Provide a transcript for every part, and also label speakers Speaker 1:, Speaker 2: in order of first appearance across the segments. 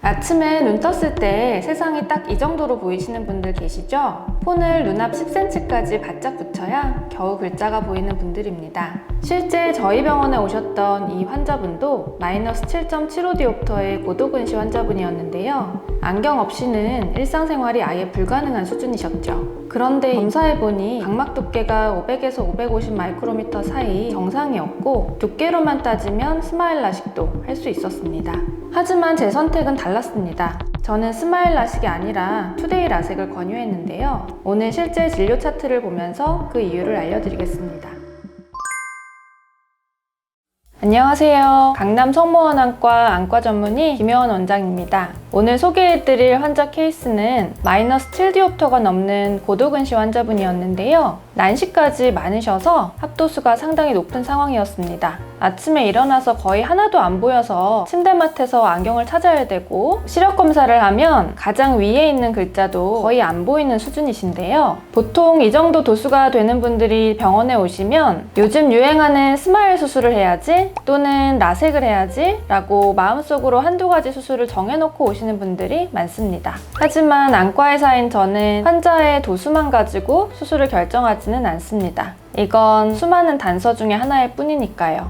Speaker 1: 아침에 눈 떴을 때 세상이 딱 이 정도로 보이시는 분들 계시죠? 폰을 눈앞 10cm까지 바짝 붙여야 겨우 글자가 보이는 분들입니다. 실제 저희 병원에 오셨던 이 환자분도 마이너스 7.75디옵터의 고도근시 환자분이었는데요. 안경 없이는 일상생활이 아예 불가능한 수준이셨죠. 그런데 검사해보니 각막 두께가 500에서 550 마이크로미터 사이 정상이었고, 두께로만 따지면 스마일 라식도 할 수 있었습니다. 하지만 제 선택은 달랐습니다. 저는 스마일 라식이 아니라 투데이 라섹을 권유했는데요. 오늘 실제 진료 차트를 보면서 그 이유를 알려드리겠습니다. 안녕하세요. 강남 성모원안과 안과 전문의 김혜원 원장입니다. 오늘 소개해드릴 환자 케이스는 마이너스 7디옵터가 넘는 고도근시 환자분이었는데요. 난시까지 많으셔서 합도수가 상당히 높은 상황이었습니다. 아침에 일어나서 거의 하나도 안 보여서 침대맡에서 안경을 찾아야 되고, 시력 검사를 하면 가장 위에 있는 글자도 거의 안 보이는 수준이신데요. 보통 이 정도 도수가 되는 분들이 병원에 오시면 요즘 유행하는 스마일 수술을 해야지, 또는 라섹을 해야지 라고 마음속으로 한두 가지 수술을 정해놓고 오시는 분들이 많습니다. 하지만 안과 의사인 저는 환자의 도수만 가지고 수술을 결정하지는 않습니다. 이건 수많은 단서 중에 하나일 뿐이니까요.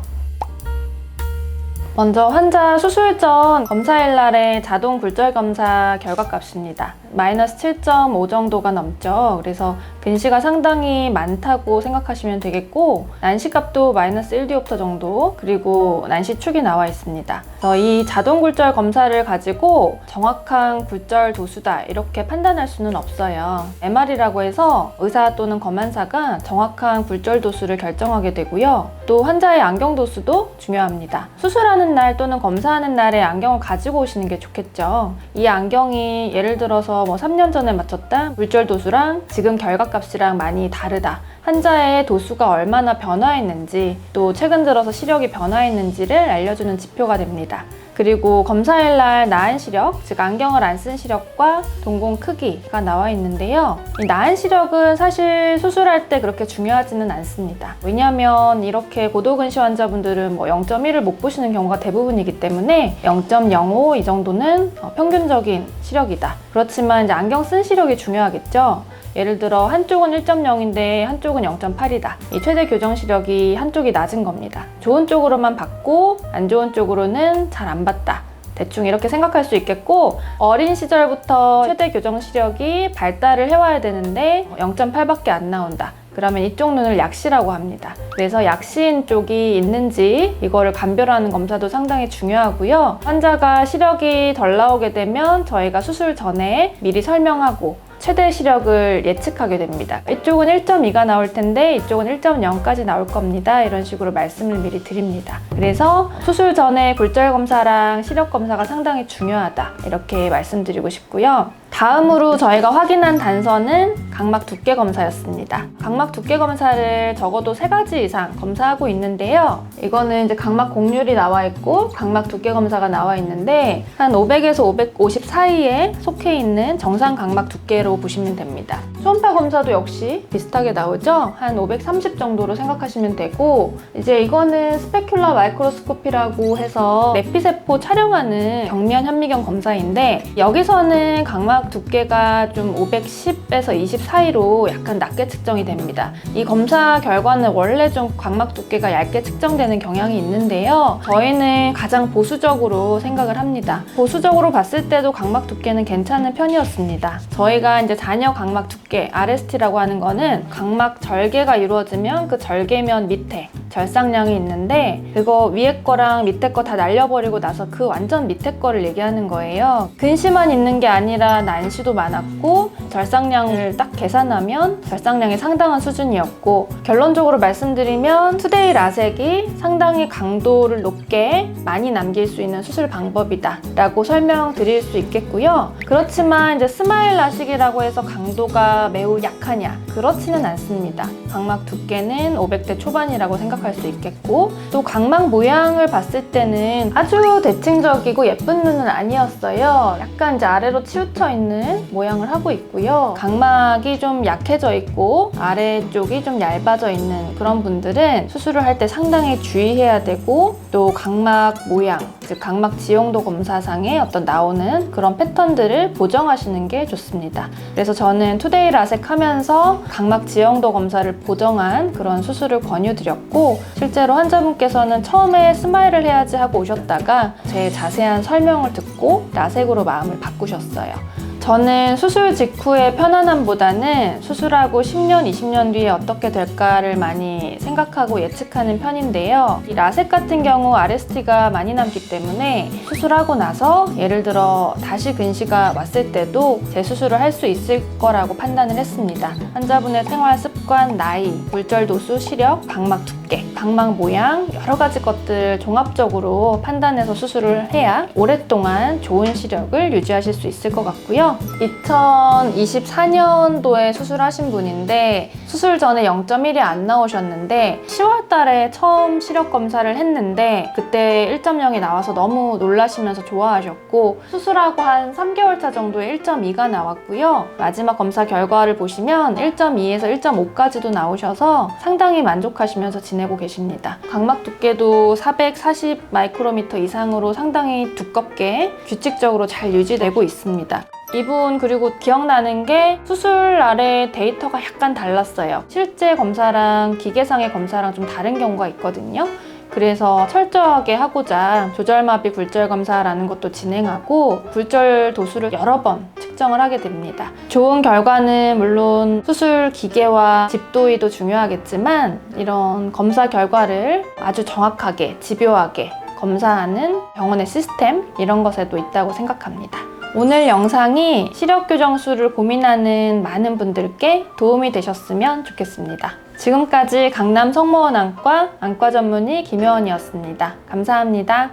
Speaker 1: 먼저 환자 수술 전 검사일 날의 자동 굴절 검사 결과값입니다. 마이너스 7.5 정도가 넘죠. 그래서 근시가 상당히 많다고 생각하시면 되겠고, 난시값도 마이너스 1디옵터 정도, 그리고 난시축이 나와 있습니다. 그래서 이 자동 굴절 검사를 가지고 정확한 굴절 도수다 이렇게 판단할 수는 없어요. MR이라고 해서 의사 또는 검안사가 정확한 굴절 도수를 결정하게 되고요. 또 환자의 안경 도수도 중요합니다. 수술하는 날 또는 검사하는 날에 안경을 가지고 오시는 게 좋겠죠. 이 안경이 예를 들어서 3년 전에 맞췄다 굴절 도수랑 지금 결과값이랑 많이 다르다, 환자의 도수가 얼마나 변화했는지, 또 최근 들어서 시력이 변화했는지를 알려주는 지표가 됩니다. 그리고 검사일 날 나은 시력, 즉 안경을 안 쓴 시력과 동공 크기가 나와 있는데요. 이 나은 시력은 사실 수술할 때 그렇게 중요하지는 않습니다. 왜냐하면 이렇게 고도근시 환자분들은 0.1을 못 보시는 경우가 대부분이기 때문에 0.05 이 정도는 평균적인 시력이다. 그렇지만 이제 안경 쓴 시력이 중요하겠죠. 예를 들어 한쪽은 1.0인데 한쪽은 0.8이다. 이 최대 교정 시력이 한쪽이 낮은 겁니다. 좋은 쪽으로만 봤고 안 좋은 쪽으로는 잘 안 봤다. 대충 이렇게 생각할 수 있겠고, 어린 시절부터 최대 교정 시력이 발달을 해와야 되는데 0.8밖에 안 나온다. 그러면 이쪽 눈을 약시라고 합니다. 그래서 약시인 쪽이 있는지 이거를 감별하는 검사도 상당히 중요하고요. 환자가 시력이 덜 나오게 되면 저희가 수술 전에 미리 설명하고 최대 시력을 예측하게 됩니다. 이쪽은 1.2가 나올 텐데 이쪽은 1.0까지 나올 겁니다. 이런 식으로 말씀을 미리 드립니다. 그래서 수술 전에 굴절 검사랑 시력 검사가 상당히 중요하다, 이렇게 말씀드리고 싶고요. 다음으로 저희가 확인한 단서는 각막 두께 검사였습니다. 각막 두께 검사를 적어도 3가지 이상 검사하고 있는데요. 이거는 이제 각막 곡률이 나와 있고 각막 두께 검사가 나와 있는데 한 500에서 550 사이에 속해 있는 정상 각막 두께로 보시면 됩니다. 초음파 검사도 역시 비슷하게 나오죠? 한 530 정도로 생각하시면 되고, 이제 이거는 스페큘러 마이크로스코피라고 해서 내피세포 촬영하는 경미한 현미경 검사인데, 여기서는 각막 두께가 좀 510에서 20 사이로 약간 낮게 측정이 됩니다. 이 검사 결과는 원래 좀 각막 두께가 얇게 측정되는 경향이 있는데요. 저희는 가장 보수적으로 생각을 합니다. 보수적으로 봤을 때도 각막 두께는 괜찮은 편이었습니다. 저희가 이제 잔여 각막 두께, RST라고 하는 거는 각막 절개가 이루어지면 그 절개면 밑에 절삭량이 있는데, 그거 위에 거랑 밑에 거 다 날려버리고 나서 그 완전 밑에 거를 얘기하는 거예요. 근시만 있는 게 아니라 난시도 많았고 절삭량을 딱 계산하면 절삭량이 상당한 수준이었고, 결론적으로 말씀드리면 투데이 라섹이 상당히 강도를 높게 많이 남길 수 있는 수술 방법이다 라고 설명드릴 수 있겠고요. 그렇지만 이제 스마일 라식이라고 해서 강도가 매우 약하냐? 그렇지는 않습니다. 각막 두께는 500대 초반이라고 생각할 수 있겠고, 또 각막 모양을 봤을 때는 아주 대칭적이고 예쁜 눈은 아니었어요. 약간 이제 아래로 치우쳐 있는 모양을 하고 있고요. 각막이 좀 약해져 있고 아래쪽이 좀 얇아져 있는 그런 분들은 수술을 할 때 상당히 주의해야 되고, 또 각막 모양, 즉 각막 지용도 검사상에 어떤 나오는 그런 패턴들을 보정하시는 게 좋습니다. 그래서 저는 투데이 라섹 하면서 각막 지형도 검사를 보정한 그런 수술을 권유드렸고, 실제로 환자분께서는 처음에 스마일을 해야지 하고 오셨다가 제 자세한 설명을 듣고 라섹으로 마음을 바꾸셨어요. 저는 수술 직후의 편안함보다는 수술하고 10년, 20년 뒤에 어떻게 될까를 많이 생각하고 예측하는 편인데요. 이 라섹 같은 경우 RST가 많이 남기 때문에 수술하고 나서 예를 들어 다시 근시가 왔을 때도 재수술을 할 수 있을 거라고 판단을 했습니다. 환자분의 생활 습관, 나이, 굴절 도수, 시력, 각막 두께, 각막 모양 여러 가지 것들 종합적으로 판단해서 수술을 해야 오랫동안 좋은 시력을 유지하실 수 있을 것 같고요. 2024년도에 수술하신 분인데 수술 전에 0.1이 안 나오셨는데 10월 달에 처음 시력 검사를 했는데 그때 1.0이 나와서 너무 놀라시면서 좋아하셨고, 수술하고 한 3개월 차 정도에 1.2가 나왔고요. 마지막 검사 결과를 보시면 1.2에서 1.5까지도 나오셔서 상당히 만족하시면서 지내고 계십니다. 각막 두께도 440 마이크로미터 이상으로 상당히 두껍게 규칙적으로 잘 유지되고 있습니다. 이분 그리고 기억나는 게 수술 날에 데이터가 약간 달랐어요. 실제 검사랑 기계상의 검사랑 좀 다른 경우가 있거든요. 그래서 철저하게 하고자 조절마비 굴절 검사라는 것도 진행하고 굴절 도수를 여러 번 측정을 하게 됩니다. 좋은 결과는 물론 수술 기계와 집도의도 중요하겠지만 이런 검사 결과를 아주 정확하게 집요하게 검사하는 병원의 시스템, 이런 것에도 있다고 생각합니다. 오늘 영상이 시력 교정술을 고민하는 많은 분들께 도움이 되셨으면 좋겠습니다. 지금까지 강남 성모원 안과 안과 전문의 김효원이었습니다. 감사합니다.